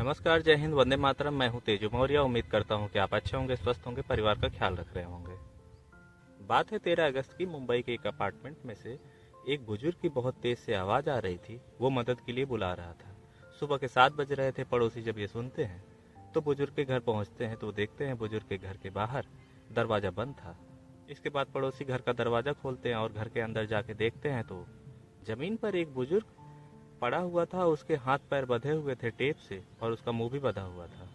नमस्कार, जय हिंद, वंदे मातरम। मैं हूं तेजू मौर्य। उम्मीद करता हूं कि आप अच्छे होंगे, स्वस्थ होंगे, परिवार का ख्याल रख रहे होंगे। बात है 13 अगस्त की। मुंबई के एक अपार्टमेंट में से एक बुजुर्ग की बहुत तेज से आवाज़ आ रही थी। वो मदद के लिए बुला रहा था। सुबह के 7 बज रहे थे। पड़ोसी जब ये सुनते हैं तो बुजुर्ग के घर पहुंचते हैं तो देखते हैं बुजुर्ग के घर के बाहर दरवाज़ा बंद था। इसके बाद पड़ोसी घर का दरवाज़ा खोलते हैं और घर के अंदर जाके देखते हैं तो जमीन पर एक बुजुर्ग पड़ा हुआ था। उसके हाथ पैर बंधे हुए थे टेप से और उसका मुंह भी बंधा हुआ था।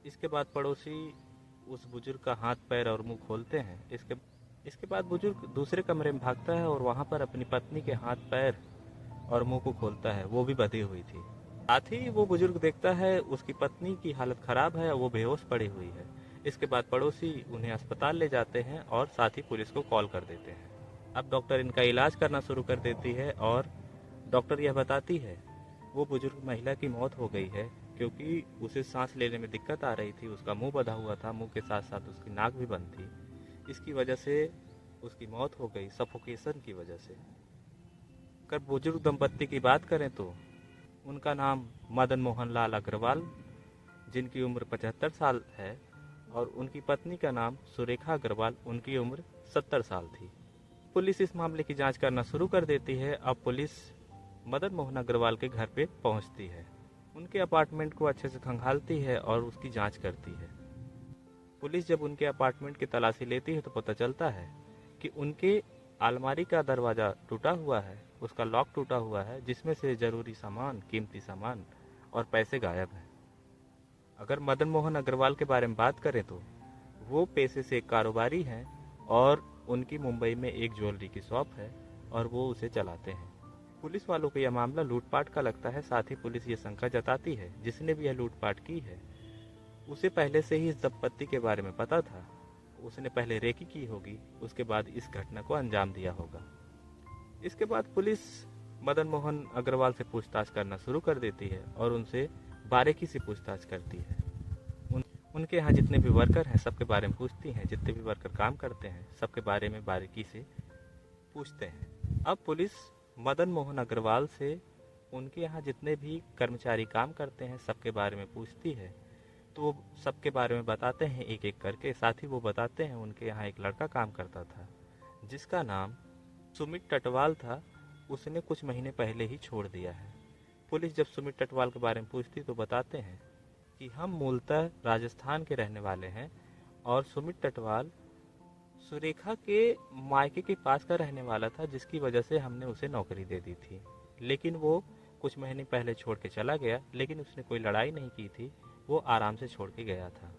इसके बाद पड़ोसी उस बुजुर्ग का हाथ पैर और मुंह खोलते हैं। इसके बाद बुजुर्ग दूसरे कमरे में भागता है और वहां पर अपनी पत्नी के हाथ पैर और मुंह को खोलता है। वो भी बंधी हुई थी। साथ ही वो बुजुर्ग देखता है उसकी पत्नी की हालत खराब है, वो बेहोश पड़ी हुई है। इसके बाद पड़ोसी उन्हें अस्पताल ले जाते हैं और साथ ही पुलिस को कॉल कर देते हैं। अब डॉक्टर इनका इलाज करना शुरू कर देती है और डॉक्टर यह बताती है वो बुजुर्ग महिला की मौत हो गई है क्योंकि उसे सांस लेने में दिक्कत आ रही थी। उसका मुंह बंधा हुआ था, मुंह के साथ साथ उसकी नाक भी बंद थी। इसकी वजह से उसकी मौत हो गई, सफोकेशन की वजह से। अगर बुजुर्ग दंपत्ति की बात करें तो उनका नाम मदन मोहन लाल अग्रवाल, जिनकी उम्र 75 साल है, और उनकी पत्नी का नाम सुरेखा अग्रवाल, उनकी उम्र 70 साल थी। पुलिस इस मामले की जांच करना शुरू कर देती है। अब पुलिस मदन मोहन अग्रवाल के घर पे पहुंचती है। उनके अपार्टमेंट को अच्छे से खंगालती है और उसकी जांच करती है। पुलिस जब उनके अपार्टमेंट की तलाशी लेती है तो पता चलता है कि उनके अलमारी का दरवाज़ा टूटा हुआ है, उसका लॉक टूटा हुआ है, जिसमें से ज़रूरी सामान, कीमती सामान और पैसे गायब हैं। अगर मदन मोहन अग्रवाल के बारे में बात करें तो वो पेशे से एक कारोबारी हैं और उनकी मुंबई में एक ज्वेलरी की शॉप है और वो उसे चलाते हैं। पुलिस वालों को यह मामला लूटपाट का लगता है। साथ ही पुलिस ये शंका जताती है जिसने भी यह लूटपाट की है उसे पहले से ही इस दंपत्ति के बारे में पता था। उसने पहले रेकी की होगी, उसके बाद इस घटना को अंजाम दिया होगा। इसके बाद पुलिस मदन मोहन अग्रवाल से पूछताछ करना शुरू कर देती है और उनसे बारीकी से पूछताछ करती है। उनके यहाँ जितने भी वर्कर हैं सबके बारे में पूछती हैं। जितने भी वर्कर काम करते हैं सबके बारे में बारीकी से पूछते हैं। अब पुलिस मदन मोहन अग्रवाल से उनके यहाँ जितने भी कर्मचारी काम करते हैं सबके बारे में पूछती है तो वो सबके बारे में बताते हैं एक एक करके। साथ ही वो बताते हैं उनके यहाँ एक लड़का काम करता था जिसका नाम सुमित टटवाल था। उसने कुछ महीने पहले ही छोड़ दिया है। पुलिस जब सुमित टटवाल के बारे में पूछती तो बताते हैं कि हम मूलतः राजस्थान के रहने वाले हैं और सुमित टटवाल सुरेखा के मायके के पास का रहने वाला था, जिसकी वजह से हमने उसे नौकरी दे दी थी। लेकिन वो कुछ महीने पहले छोड़ के चला गया, लेकिन उसने कोई लड़ाई नहीं की थी, वो आराम से छोड़ के गया था।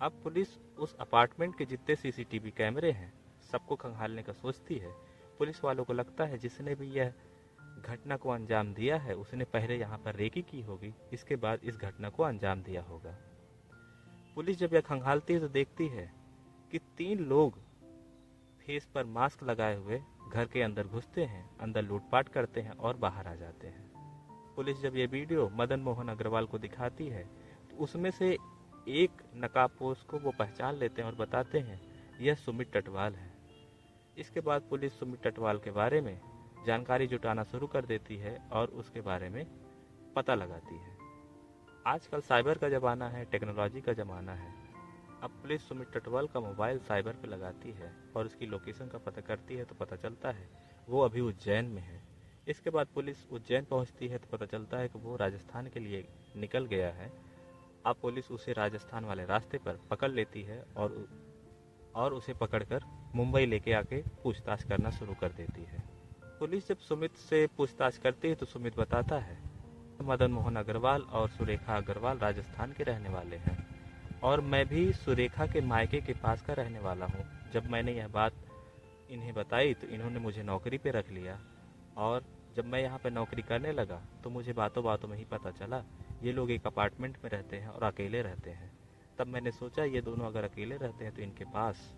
अब पुलिस उस अपार्टमेंट के जितने सीसीटीवी कैमरे हैं सबको खंगालने का सोचती है। पुलिस वालों को लगता है जिसने भी यह घटना को अंजाम दिया है उसने पहले यहाँ पर रेकी की होगी, इसके बाद इस घटना को अंजाम दिया होगा। पुलिस जब यह खंगालती है तो देखती है कि 3 लोग फेस पर मास्क लगाए हुए घर के अंदर घुसते हैं, अंदर लूटपाट करते हैं और बाहर आ जाते हैं। पुलिस जब ये वीडियो मदन मोहन अग्रवाल को दिखाती है तो उसमें से एक नकाबपोश को वो पहचान लेते हैं और बताते हैं यह सुमित टटवाल है। इसके बाद पुलिस सुमित टटवाल के बारे में जानकारी जुटाना शुरू कर देती है और उसके बारे में पता लगाती है। आजकल साइबर का ज़माना है, टेक्नोलॉजी का ज़माना है। अब पुलिस सुमित टटवाल का मोबाइल साइबर पे लगाती है और उसकी लोकेशन का पता करती है तो पता चलता है वो अभी उज्जैन में है। इसके बाद पुलिस उज्जैन पहुंचती है तो पता चलता है कि वो राजस्थान के लिए निकल गया है। अब पुलिस उसे राजस्थान वाले रास्ते पर पकड़ लेती है और उसे पकड़कर मुंबई लेके आके पूछताछ करना शुरू कर देती है। पुलिस जब सुमित से पूछताछ करती है तो सुमित बताता है मदन मोहन अग्रवाल और सुरेखा अग्रवाल राजस्थान के रहने वाले हैं और मैं भी सुरेखा के मायके के पास का रहने वाला हूँ। जब मैंने यह बात इन्हें बताई तो इन्होंने मुझे नौकरी पे रख लिया और जब मैं यहाँ पे नौकरी करने लगा तो मुझे बातों बातों में ही पता चला ये लोग एक अपार्टमेंट में रहते हैं और अकेले रहते हैं। तब मैंने सोचा ये दोनों अगर अकेले रहते हैं तो इनके पास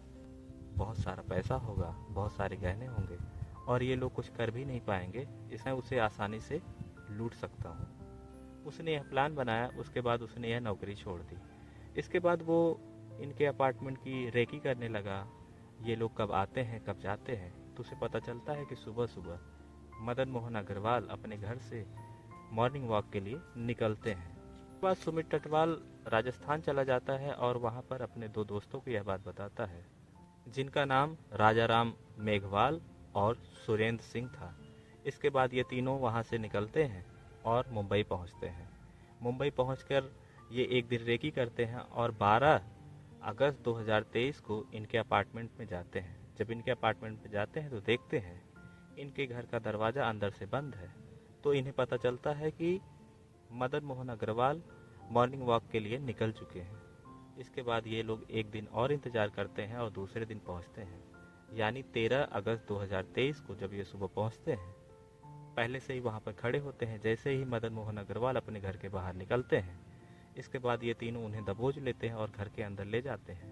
बहुत सारा पैसा होगा, बहुत सारे गहने होंगे और ये लोग कुछ कर भी नहीं पाएंगे, इसमें उसे आसानी से लूट सकता हूँ। उसने यह प्लान बनाया। उसके बाद उसने यह नौकरी छोड़ दी। इसके बाद वो इनके अपार्टमेंट की रेकी करने लगा, ये लोग कब आते हैं कब जाते हैं। तो उसे पता चलता है कि सुबह सुबह मदन मोहन अग्रवाल अपने घर से मॉर्निंग वॉक के लिए निकलते हैं बाद सुमित टटवाल राजस्थान चला जाता है और वहाँ पर अपने दो दोस्तों को यह बात बताता है, जिनका नाम राजाराम मेघवाल और सुरेंद्र सिंह था। इसके बाद ये तीनों वहाँ से निकलते हैं और मुंबई पहुँचते हैं। मुंबई पहुँचकर ये एक दिन रेकी करते हैं और 12 अगस्त 2023 को इनके अपार्टमेंट में जाते हैं। जब इनके अपार्टमेंट में जाते हैं तो देखते हैं इनके घर का दरवाज़ा अंदर से बंद है। तो इन्हें पता चलता है कि मदन मोहन अग्रवाल मॉर्निंग वॉक के लिए निकल चुके हैं। इसके बाद ये लोग एक दिन और इंतज़ार करते हैं और दूसरे दिन पहुंचते हैं, यानी 13 अगस्त 2023 को जब ये सुबह पहुंचते हैं, पहले से ही वहां पर खड़े होते हैं। जैसे ही मदन मोहन अग्रवाल अपने घर के बाहर निकलते हैं, इसके बाद ये तीनों उन्हें दबोच लेते हैं और घर के अंदर ले जाते हैं।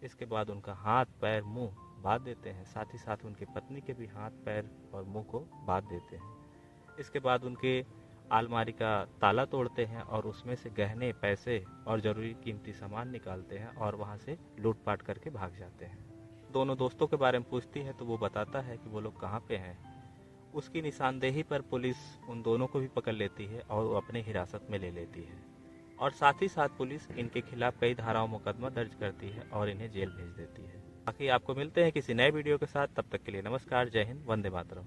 इसके बाद उनका हाथ पैर मुंह बांध देते हैं, साथ ही साथ उनकी पत्नी के भी हाथ पैर और मुंह को बांध देते हैं। इसके बाद उनके अलमारी का ताला तोड़ते हैं और उसमें से गहने, पैसे और ज़रूरी कीमती सामान निकालते हैं और वहाँ से लूटपाट करके भाग जाते हैं। दोनों दोस्तों के बारे में पूछती है तो वो बताता है कि वो लोग कहाँ पे हैं। उसकी निशानदेही पर पुलिस उन दोनों को भी पकड़ लेती है और वो अपने हिरासत में ले लेती है, और साथ ही साथ पुलिस इनके खिलाफ कई धाराओं मुकदमा दर्ज करती है और इन्हें जेल भेज देती है। बाकी आपको मिलते हैं किसी नए वीडियो के साथ। तब तक के लिए नमस्कार, जय हिंद, वंदे मातरम।